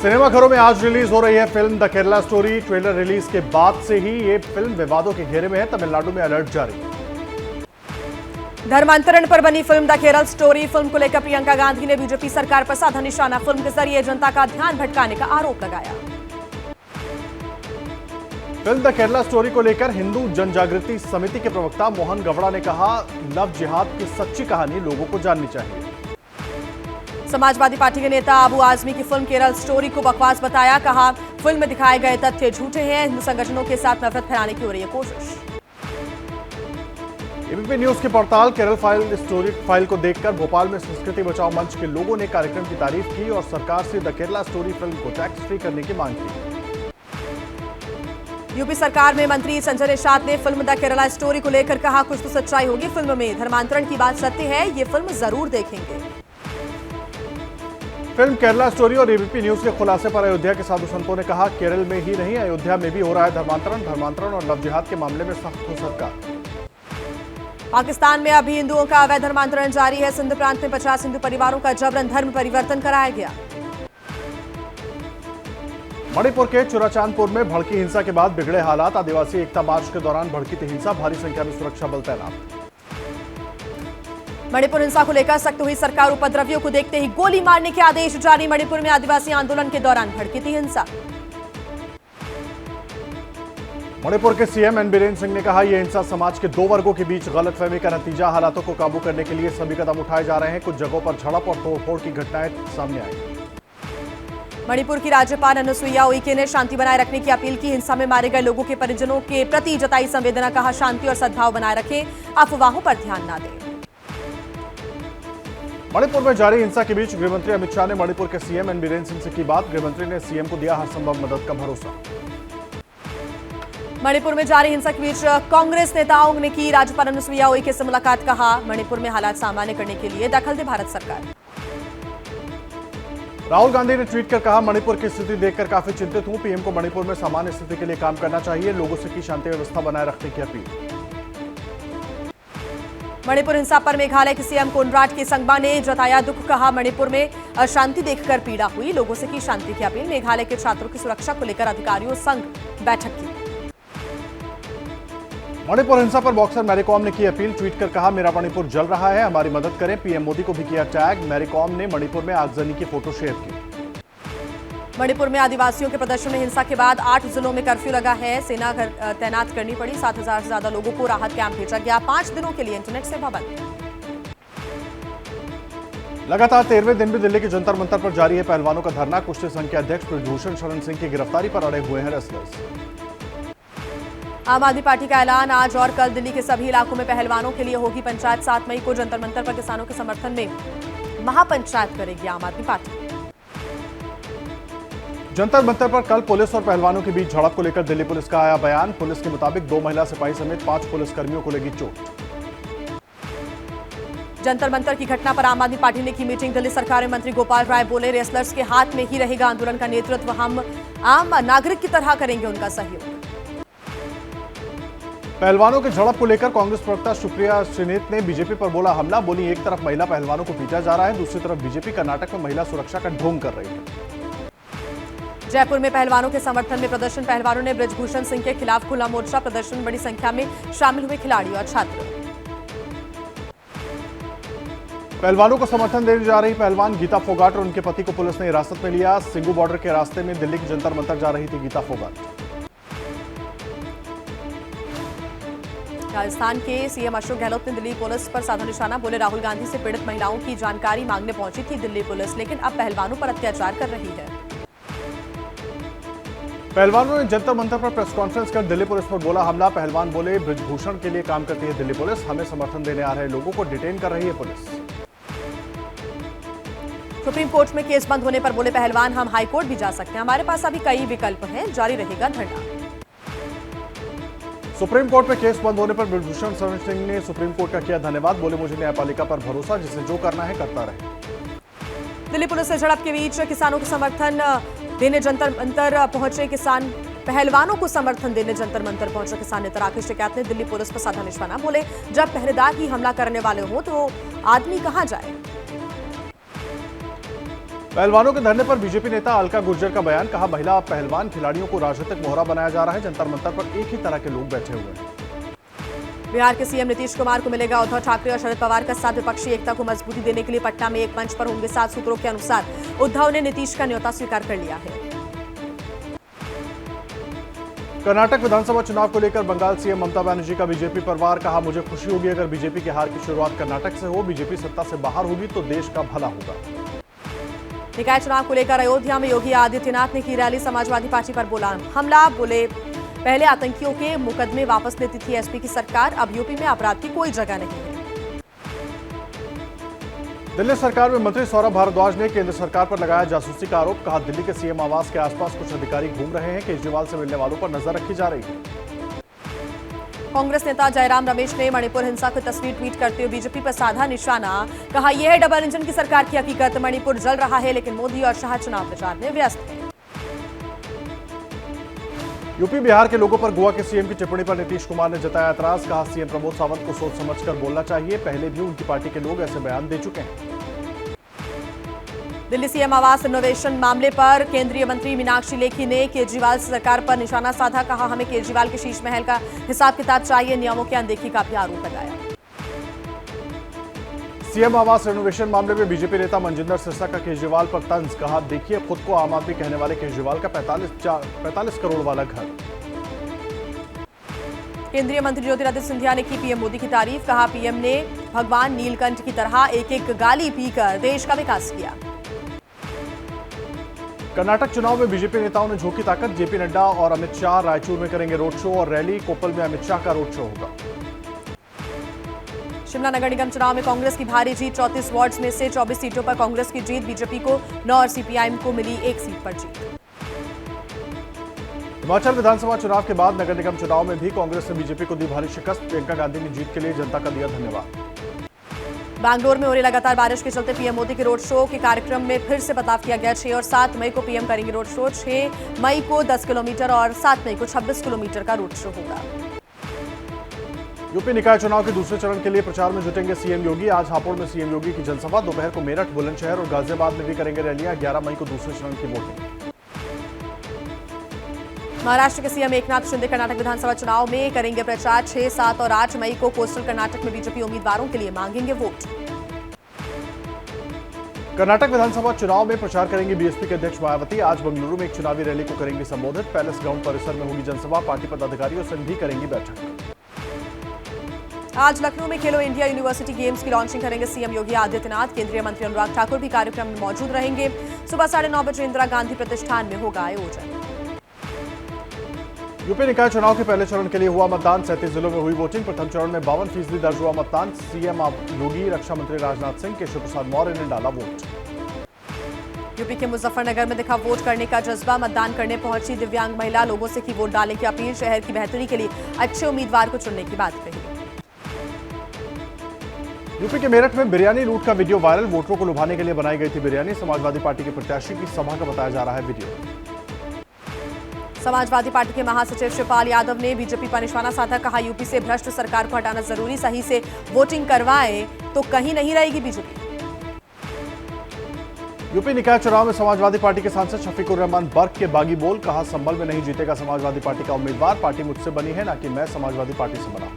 सिनेमाघरों में आज रिलीज हो रही है film the Kerala story. Trailer release के बाद से ही ये फिल्म विवादों के घेरे में है। तमिलनाडु में अलर्ट जारी। धर्मांतरण पर बनी film the Kerala story. Film को लेकर प्रियंका गांधी ने बीजेपी सरकार पर साधा निशाना। फिल्म के जरिए जनता का ध्यान भटकाने का आरोप लगाया। फिल्म द केरला स्टोरी को लेकर हिंदू जनजागृति समिति के प्रवक्ता मोहन गवड़ा ने कहा, लव जिहाद की सच्ची कहानी लोगों को जाननी चाहिए। समाजवादी पार्टी के नेता अबू आजमी की फिल्म केरल स्टोरी को बकवास बताया। कहा, फिल्म में दिखाए गए तथ्य झूठे हैं। हिंदू संगठनों के साथ नफरत फैलाने की हो रही है कोशिश। एबीपी न्यूज के portal Kerala file story file को देखकर भोपाल में संस्कृति बचाओ मंच के लोगों ने कार्यक्रम की तारीफ की और सरकार से द केरला स्टोरी फिल्म को टैक्स फ्री करने की मांग की। यूपी सरकार में मंत्री संजय निषाद ने फिल्म द केरला स्टोरी को लेकर कहा, कुछ तो सच्चाई होगी फिल्म में। धर्मांतरण की बात सत्य है, ये फिल्म जरूर देखेंगे। फिल्म केरला स्टोरी और एबीपी न्यूज के खुलासे पर अयोध्या के साधु संतों ने कहा, केरल में ही नहीं अयोध्या में भी हो रहा है धर्मांतरण और लव जिहाद के मामले में सख्त हो सरकार। पाकिस्तान में अभी हिंदुओं का अवैध धर्मांतरण जारी है। सिंध प्रांत में 50 हिंदू परिवारों का जबरन धर्म परिवर्तन कराया गया। मणिपुर के चुराचांदपुर में भड़की हिंसा के बाद बिगड़े हालात। आदिवासी एकता मार्च के दौरान भड़की थी हिंसा। भारी संख्या में सुरक्षा बल तैनात। मणिपुर हिंसा को लेकर सख्त हुई सरकार। उपद्रवियों को देखते ही गोली मारने के आदेश जारी। मणिपुर में आदिवासी आंदोलन के दौरान भड़की थी हिंसा। मणिपुर के सीएम एन बीरेन सिंह ने कहा, यह हिंसा समाज के दो वर्गों के बीच गलतफहमी का नतीजा। हालातों को काबू करने के लिए सभी कदम उठाए जा रहे हैं। कुछ जगहों पर झड़प और तोड़फोड़ की घटनाएं सामने आई। मणिपुर की राज्यपाल अनुसुईया उइके ने शांति बनाए रखने की अपील की। हिंसा में मारे गए लोगों के परिजनों के प्रति जताई संवेदना। कहा, शांति और सद्भाव बनाए रखें, अफवाहों पर ध्यान न दें। मणिपुर में जारी हिंसा के बीच गृहमंत्री अमित शाह ने मणिपुर के सीएम एन बीरेन सिंह से की बात। गृहमंत्री ने सीएम को दिया हर संभव मदद का भरोसा। मणिपुर में जारी हिंसा के बीच कांग्रेस नेताओं ने की राज्यपाल अनुसुईया उइके से मुलाकात। कहा, मणिपुर में हालात सामान्य करने के लिए दखल दे भारत सरकार। राहुल गांधी ने ट्वीट कर कहा, मणिपुर की स्थिति देखकर काफी चिंतित हूं। पीएम को मणिपुर में सामान्य स्थिति के लिए काम करना चाहिए। लोगों से की शांति व्यवस्था बनाए रखने की अपील। मणिपुर हिंसा पर मेघालय के सीएम कोनराड के संगमा ने जताया दुख। कहा, मणिपुर में अशांति देखकर पीड़ा हुई। लोगों से की शांति की अपील। मेघालय के छात्रों की सुरक्षा को लेकर अधिकारियों संग बैठक की। मणिपुर हिंसा पर बॉक्सर मैरी कॉम ने की अपील। ट्वीट कर कहा, मेरा मणिपुर जल रहा है, हमारी मदद करें। पीएम मोदी को भी किया टैग। मैरी कॉम ने मणिपुर में आगजनी की फोटो शेयर की। मणिपुर में आदिवासियों के प्रदर्शन में हिंसा के बाद 8 जिलों में कर्फ्यू लगा है। सेना तैनात करनी पड़ी। 7,000 से ज्यादा लोगों को राहत कैंप भेजा गया। 5 दिनों के लिए इंटरनेट सेवा बंद। लगातार 13वें दिन भी दिल्ली के जंतर मंतर पर जारी है पहलवानों का धरना। कुश्ती संघ के अध्यक्ष ब्रजभूषण शरण सिंह की गिरफ्तारी पर अड़े हुए हैं रेसलर्स। आम आदमी पार्टी का ऐलान। आज और कल दिल्ली के सभी इलाकों में पहलवानों के लिए होगी पंचायत। 7 मई को जंतर मंतर पर किसानों के समर्थन में महापंचायत करेगी आम आदमी पार्टी। जंतर मंतर पर कल पुलिस और पहलवानों के बीच झड़प को लेकर दिल्ली पुलिस का आया बयान। पुलिस के मुताबिक 2 महिला सिपाही समेत 5 पुलिसकर्मियों को लगी चोट। जंतर मंतर की घटना पर आम आदमी पार्टी ने की मीटिंग। दिल्ली सरकार में मंत्री गोपाल राय बोले, रेसलर्स के हाथ में ही रहेगा आंदोलन का नेतृत्व। हम आम नागरिक की तरह करेंगे उनका सहयोग। पहलवानों के झड़प को लेकर कांग्रेस प्रवक्ता सुप्रिया श्रीनेत ने बीजेपी पर बोला हमला। बोली, एक तरफ महिला पहलवानों को पीटा जा रहा है, दूसरी तरफ बीजेपी कर्नाटक में महिला सुरक्षा का ढोंग कर रही है। जयपुर में पहलवानों के समर्थन में प्रदर्शन। पहलवानों ने ब्रजभूषण सिंह के खिलाफ खुला मोर्चा। प्रदर्शन में बड़ी संख्या में शामिल हुए खिलाड़ी और छात्र। पहलवानों को समर्थन देने जा रही पहलवान गीता फोगाट और उनके पति को पुलिस ने हिरासत में लिया। सिंगू बॉर्डर के रास्ते में दिल्ली के जंतर मंतर जा रही थी गीता फोगाट। राजस्थान के सीएम अशोक गहलोत ने दिल्ली पुलिस पर साधा निशाना। बोले, राहुल गांधी से पीड़ित महिलाओं की जानकारी मांगने पहुंची थी दिल्ली पुलिस, लेकिन अब पहलवानों पर अत्याचार कर रही है। पहलवानों ने जंतर मंतर पर प्रेस कॉन्फ्रेंस कर दिल्ली पुलिस पर बोला हमला। पहलवान बोले, ब्रजभूषण के लिए काम करती है दिल्ली पुलिस, हमें समर्थन देने आ रहे लोगों को डिटेन कर रही है पुलिस। सुप्रीम कोर्ट में केस बंद होने पर बोले पहलवान, हम हाई कोर्ट भी जा सकते हैं, हमारे पास अभी कई विकल्प हैं, जारी रहेगा धरना। सुप्रीम कोर्ट में केस बंद होने पर ब्रजभूषण शरण सिंह ने सुप्रीम कोर्ट का किया धन्यवाद। बोले, मुझे न्यायपालिका पर भरोसा, जिसे जो करना है करता रहे। दिल्ली पुलिस से झड़प के बीच किसानों को समर्थन देने जंतर मंतर पहुंचे किसान। पहलवानों को समर्थन देने जंतर मंतर पहुंचे किसान नेता राकेश टिकैत ने दिल्ली पुलिस पर साधा निशाना। बोले, जब पहरेदार ही हमला करने वाले हो तो आदमी कहां जाए। पहलवानों के धरने पर बीजेपी नेता अलका गुर्जर का बयान, कहा महिला पहलवान खिलाड़ियों को राजनीतिक मोहरा बनाया जा रहा है। जंतर मंतर पर एक ही तरह के लोग बैठे हुए हैं। बिहार के सीएम नीतीश कुमार को मिलेगा उद्धव ठाकरे और शरद पवार का साथ। विपक्षी एकता को मजबूती देने के लिए पटना में एक मंच पर होंगे 7 सूत्रों के अनुसार उद्धव ने नीतीश का न्योता स्वीकार कर लिया है। कर्नाटक विधानसभा चुनाव को लेकर बंगाल सीएम ममता बनर्जी का बीजेपी पर वार, कहा मुझे खुशी होगी अगर बीजेपी की हार की शुरुआत कर्नाटक से हो। बीजेपी सत्ता से बाहर होगी तो देश का भला होगा। निकाय चुनाव को लेकर अयोध्या में योगी आदित्यनाथ ने की रैली, समाजवादी पार्टी पर बोला हमला। बोले पहले आतंकियों के मुकदमे वापस लेती थी एसपी की सरकार, अब यूपी में अपराध की कोई जगह नहीं है। दिल्ली सरकार में मंत्री सौरभ भारद्वाज ने केंद्र सरकार पर लगाया जासूसी का आरोप, कहा दिल्ली के सीएम आवास के आसपास कुछ अधिकारी घूम रहे हैं, केजरीवाल से मिलने वालों पर नजर रखी जा रही है। कांग्रेस नेता जयराम रमेश ने मणिपुर हिंसा की तस्वीर ट्वीट करते हुए बीजेपी पर साधा निशाना, कहा यह है डबल इंजन की सरकार की हकीकत। मणिपुर जल रहा है लेकिन मोदी और शाह चुनाव प्रचार में व्यस्त हैं। यूपी बिहार के लोगों पर गोवा के सीएम की टिप्पणी पर नीतीश कुमार ने जताया एतराज, कहा सीएम प्रमोद सावंत को सोच समझकर बोलना चाहिए, पहले भी उनकी पार्टी के लोग ऐसे बयान दे चुके हैं। दिल्ली सीएम आवास इनोवेशन मामले पर केंद्रीय मंत्री मीनाक्षी लेखी ने केजरीवाल सरकार पर निशाना साधा, कहा हमें केजरीवाल के शीश महल का हिसाब किताब चाहिए, नियमों की अनदेखी का भी आरोप लगाया। सीएम आवास रेनोवेशन मामले में बीजेपी नेता मनजिंदर सिरसा का केजरीवाल पर तंज, कहा देखिए खुद को आम आदमी कहने वाले केजरीवाल का 45 करोड़ वाला घर। केंद्रीय मंत्री ज्योतिरादित्य सिंधिया ने की पीएम मोदी की तारीफ, कहा पीएम ने भगवान नीलकंठ की तरह एक एक गाली पीकर देश का विकास किया। कर्नाटक चुनाव में बीजेपी नेताओं ने झोंकी ताकत, जेपी नड्डा और अमित शाह रायचूर में करेंगे रोड शो और रैली, कोप्पल में अमित शाह का रोड शो होगा। शिमला नगर निगम चुनाव में कांग्रेस की भारी जीत, 34 वार्ड्स में से 24 सीटों पर कांग्रेस की जीत, बीजेपी को 9 और सीपीआईएम को मिली 1 सीट पर जीत। हिमाचल विधानसभा चुनाव के बाद नगर निगम चुनाव में भी कांग्रेस ने बीजेपी को दी भारी शिकस्त, प्रियंका गांधी ने जीत के लिए जनता का दिया धन्यवाद। बैंगलोर में हो रही लगातार बारिश के चलते पीएम मोदी के रोड शो के कार्यक्रम में फिर से बदलाव किया गया। 6 और 7 मई को पीएम करेंगे रोड शो, 6 मई को 10 किलोमीटर और 7 मई को 26 किलोमीटर का रोड शो होगा। यूपी निकाय चुनाव के दूसरे चरण के लिए प्रचार में जुटेंगे सीएम योगी। आज हापुड़ में सीएम योगी की जनसभा, दोपहर को मेरठ, बुलंदशहर और गाजियाबाद में भी करेंगे रैलियां। 11 मई को दूसरे चरण की वोटिंग। महाराष्ट्र के सीएम एकनाथ शिंदे कर्नाटक विधानसभा चुनाव में करेंगे प्रचार, 6, 7 और 8 मई को कोस्टल कर्नाटक में बीजेपी उम्मीदवारों के लिए मांगेंगे वोट। कर्नाटक विधानसभा चुनाव में प्रचार करेंगी बीएसपी के अध्यक्ष मायावती। आज बेंगलुरु में एक चुनावी रैली को करेंगी संबोधित, पैलेस ग्राउंड परिसर में होगी जनसभा, पार्टी पदाधिकारियों से भी करेंगी बैठक। आज लखनऊ में खेलो इंडिया यूनिवर्सिटी गेम्स की लॉन्चिंग करेंगे सीएम योगी आदित्यनाथ। केंद्रीय मंत्री अनुराग ठाकुर भी कार्यक्रम में मौजूद रहेंगे। सुबह 9:30 बजे इंदिरा गांधी प्रतिष्ठान में होगा आयोजन। यूपी निकाय चुनाव के पहले चरण के लिए हुआ मतदान, 37 जिलों में हुई वोटिंग। प्रथम चरण में 52% दर्ज हुआ मतदान। सीएम योगी, रक्षा मंत्री राजनाथ सिंह, केशव प्रसाद मौर्य ने डाला वोट। यूपी के मुजफ्फरनगर में दिखा वोट करने का जज्बा, मतदान करने पहुंची दिव्यांग महिला, लोगों से की वोट डालने की अपील। शहर की बेहतरी के लिए अच्छे उम्मीदवार को चुनने की बात कही। यूपी के मेरठ में बिरयानी लूट का वीडियो वायरल, वोटरों को लुभाने के लिए बनाई गई थी बिरयानी। समाजवादी पार्टी के प्रत्याशी की सभा का बताया जा रहा है वीडियो। समाजवादी पार्टी के महासचिव शिवपाल यादव ने बीजेपी पर निशाना साधा, कहा यूपी से भ्रष्ट सरकार को हटाना जरूरी, सही से वोटिंग करवाएं तो कहीं नहीं रहेगी बीजेपी। यूपी निकाय चुनाव में समाजवादी पार्टी के सांसद शफीकुर रहमान बर्क के बागी बोल, कहा संभल में नहीं जीतेगा समाजवादी पार्टी का उम्मीदवार, पार्टी मुझसे बनी है ना कि मैं समाजवादी पार्टी से बना।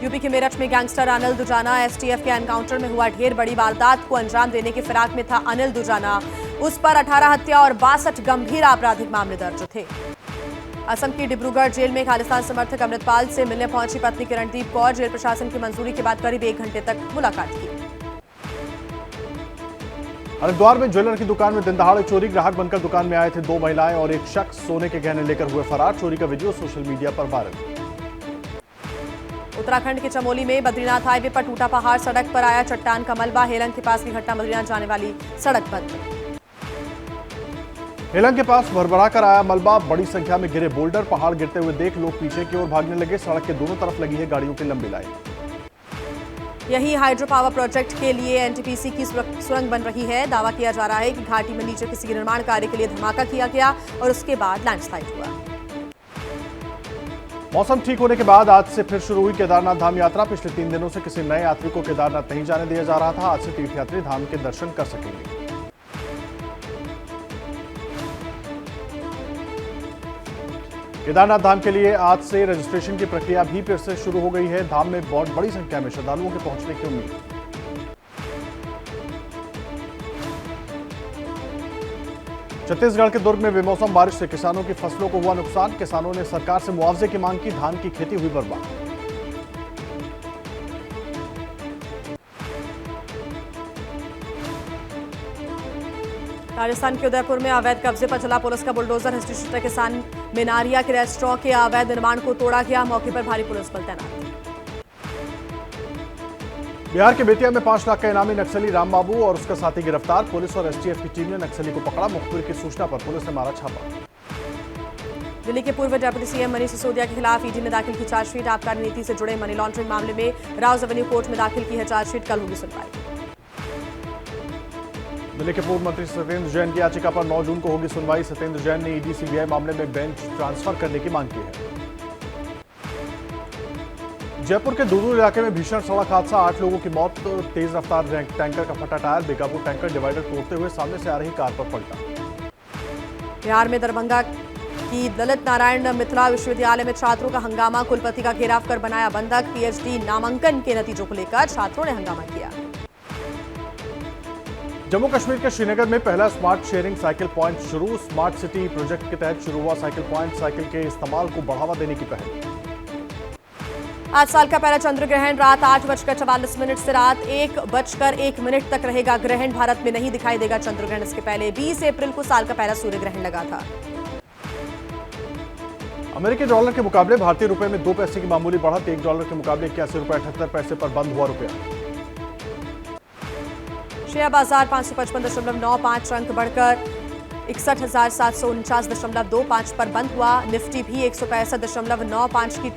यूपी के मेरठ में गैंगस्टर अनिल दुजाना, एसटीएफ के एनकाउंटर में हुआ ढेर बड़ी वारदात को अंजाम देने की फिराक में था अनिल दुजाना। उस पर 18 हत्या और 62 गंभीर आपराधिक मामले दर्ज थे। असम की डिब्रूगढ़ जेल में खालिस्तान समर्थक अमृतपाल से मिलने पहुंची पत्नी किरणदीप कौर, जेल प्रशासन की मंजूरी के बाद करीब 1 घंटे तक मुलाकात की। हरिद्वार में ज्वेलर की दुकान में दिन दहाड़े चोरी, ग्राहक बनकर दुकान में आए थे 2 महिलाएं और एक शख्स सोने के गहने लेकर हुए फरार। चोरी का वीडियो सोशल मीडिया पर वायरल। उत्तराखंड के चमोली में बद्रीनाथ हाईवे पर टूटा पहाड़, सड़क पर आया चट्टान का मलबा। हेलंग के पास की घटना, बद्रीनाथ जाने वाली सड़क बंद। हेलंग के पास भरभरा कर आया मलबा, बड़ी संख्या में गिरे बोल्डर, पहाड़ गिरते हुए देख लोग पीछे की ओर भागने लगे। सड़क के दोनों तरफ लगी है गाड़ियों की लंबी लाइन। यही हाइड्रो पावर प्रोजेक्ट के लिए एनटीपीसी की सुरंग बन रही है। दावा किया जा रहा है कि घाटी में नीचे किसी निर्माण कार्य के लिए धमाका किया गया और उसके बाद लैंडस्लाइड हुआ। मौसम ठीक होने के बाद आज से फिर शुरू हुई केदारनाथ धाम यात्रा। पिछले 3 दिनों से किसी नए यात्री को केदारनाथ नहीं जाने दिया जा रहा था। आज से तीर्थयात्री धाम के दर्शन कर सकेंगे। केदारनाथ धाम के लिए आज से रजिस्ट्रेशन की प्रक्रिया भी फिर से शुरू हो गई है। धाम में बहुत बड़ी संख्या में श्रद्धालुओं के पहुंचने की उम्मीद। छत्तीसगढ़ के दुर्ग में बेमौसम बारिश से किसानों की फसलों को हुआ नुकसान। किसानों ने सरकार से मुआवजे की मांग की। धान की खेती हुई बर्बाद। राजस्थान के उदयपुर में अवैध कब्जे पर चला पुलिस का बुलडोजर। हिस्ट्री शीटर किसान मिनारिया के रेस्टोरेंट के अवैध निर्माण को तोड़ा गया। मौके पर भारी पुलिस बल तैनात। बिहार के बेतिया में 5 लाख का इनामी नक्सली राम बाबू और उसका साथी गिरफ्तार। पुलिस और एसटीएफ की टीम ने नक्सली को पकड़ा। मुखबिर की सूचना पर पुलिस ने मारा छापा। दिल्ली के पूर्व डिप्टी सीएम मनीष सिसोदिया के खिलाफ ईडी ने दाखिल की चार्जशीट। आबकारी नीति से जुड़े मनी लॉन्ड्रिंग मामले में राउज एवेन्यू कोर्ट में दाखिल की है चार्जशीट। कल होगी सुनवाई। दिल्ली के पूर्व मंत्री सत्येंद्र जैन की याचिका पर 9 जून को होगी सुनवाई। सत्येंद्र जैन ने ईडी सीबीआई मामले में बेंच ट्रांसफर करने की मांग की है। जयपुर के दूदू इलाके में भीषण सड़क हादसा। 8 लोगों की मौत। तेज रफ्तार टैंकर का फटा टायर बेकाबू टैंकर डिवाइडर तोड़ते हुए सामने से आ रही कार पर पलटा। बिहार में दरभंगा की ललित नारायण मिथिला विश्वविद्यालय में छात्रों का हंगामा। कुलपति का घेराव कर बनाया बंधक। पीएचडी नामांकन के नतीजों को लेकर छात्रों ने हंगामा किया। जम्मू कश्मीर के श्रीनगर में पहला स्मार्ट शेयरिंग साइकिल पॉइंट शुरू। स्मार्ट सिटी प्रोजेक्ट के तहत शुरू हुआ साइकिल पॉइंट साइकिल के इस्तेमाल को बढ़ावा देने की पहल। आज साल का पहला चंद्र ग्रहण रात 8:44 से रात 1:01 तक रहेगा ग्रहण। भारत में नहीं दिखाई देगा चंद्र ग्रहण। इसके पहले 20 अप्रैल को साल का पहला सूर्य ग्रहण लगा था। अमेरिकी डॉलर के मुकाबले भारतीय रुपए में 2 पैसे की मामूली बढ़त। $1 के मुकाबले 81 रुपए 78 पैसे पर बंद हुआ रुपया। शेयर बाजार 555.95 अंक बढ़कर 61,749.25 पर बंद हुआ। निफ्टी भी 165.95 की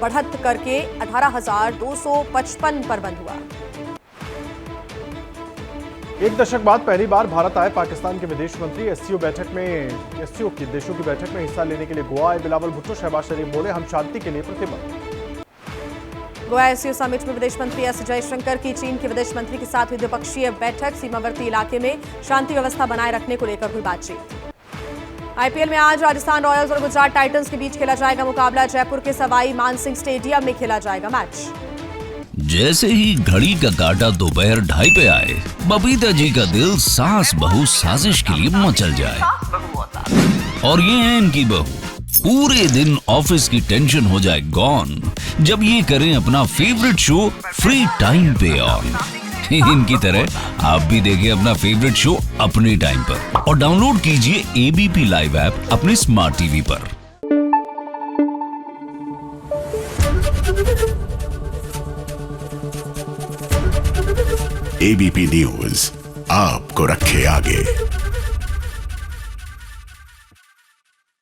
बढ़त करके 18,255 पर बंद हुआ। एक दशक बाद पहली बार भारत आए पाकिस्तान के विदेश मंत्री। एससीओ की देशों की बैठक में हिस्सा लेने के लिए गोवा आए बिलावल भुट्टो। शहबाज शरीफ बोले, हम शांति के लिए प्रतिबद्ध। गोवा एससीओ समिट में विदेश मंत्री एस जयशंकर की चीन के विदेश मंत्री के साथ हुई द्विपक्षीय बैठक। सीमावर्ती इलाके में शांति व्यवस्था बनाए रखने को लेकर हुई बातचीत। आईपीएल में आज राजस्थान रॉयल्स और गुजरात टाइटंस के बीच खेला जाएगा मुकाबला। जयपुर के सवाई मानसिंह स्टेडियम में खेला जाएगा मैच। जैसे ही घड़ी का काटा दोपहर 2:30 पे आए, बबीता जी का दिल सास बहू साजिश के लिए मचल जाए। और ये है इनकी बहू, पूरे दिन ऑफिस की टेंशन हो जाए गॉन जब ये करें अपना फेवरेट शो फ्री टाइम पे ऑन। इनकी तरह आप भी देखें अपना फेवरेट शो अपने टाइम पर और डाउनलोड कीजिए एबीपी लाइव ऐप अपने स्मार्ट टीवी पर। एबीपी न्यूज आपको रखे आगे।